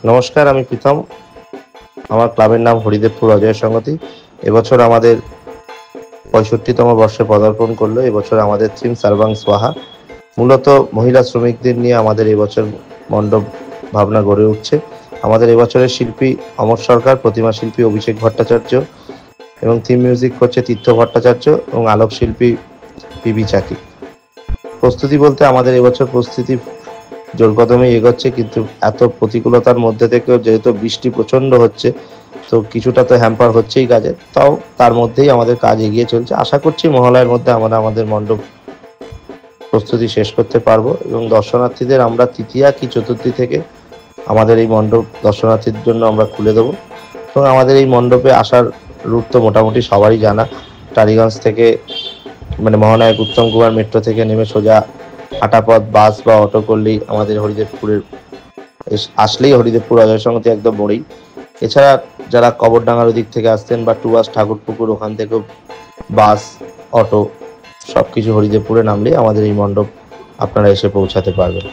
নমস্কার, আমি প্রীতম। আমার ক্লাবের নাম হরিদেবপুর অজয় সংগতি। এবছর আমাদের 65তম বর্ষে পদার্পণ করলো। এবছর আমাদের থিম সর্বাং স্বাহা। মূলত মহিলা শ্রমিকদের নিয়ে আমাদের এবছর মণ্ডপ ভাবনা গড়ে উঠছে। আমাদের এবছরের শিল্পী অমর সরকার, প্রতিমা শিল্পী অভিষেক ভট্টাচার্য এবং থিম মিউজিক করছে তীর্থ ভট্টাচার্য এবং আলোক শিল্পী পিবি চাকি। প্রস্তুতি বলতে আমাদের এবছর প্রস্তুতি জোর কদমে এগোচ্ছে, কিন্তু এত প্রতিকূলতার মধ্যে থেকেও যেহেতু বৃষ্টি প্রচন্ড হচ্ছে, তো কিছুটা তো হ্যাম্পার হচ্ছেই কাজে। তাও তার মধ্যেই আমাদের কাজ এগিয়ে চলছে। আশা করছি মহালয়ার মধ্যে আমরা আমাদের মণ্ডপ প্রস্তুতি শেষ করতে পারবো এবং দর্শনার্থীদের আমরা তৃতীয়া কি চতুর্থী থেকে আমাদের এই মণ্ডপ দর্শনার্থীর জন্য আমরা খুলে দেবো। এবং আমাদের এই মণ্ডপে আসার রুট তো মোটামুটি সবারই জানা। টালিগঞ্জ থেকে মহানায়ক উত্তম কুমার মেট্রো থেকে নেমে সোজা হাঁটাপথ, বাস বা অটো করলেই আমাদের হরিদেবপুরের আসলেই হরিদেবপুর অজয় সংগতি একদম মোড়েই। এছাড়া যারা কবরডাঙ্গার ওদিক থেকে আসতেন বা টুয়ার্স ঠাকুরপুকুর, ওখান থেকেও বাস, অটো সবকিছু হরিদেবপুরে নামলেই আমাদের এই মণ্ডপ আপনারা এসে পৌঁছাতে পারবেন।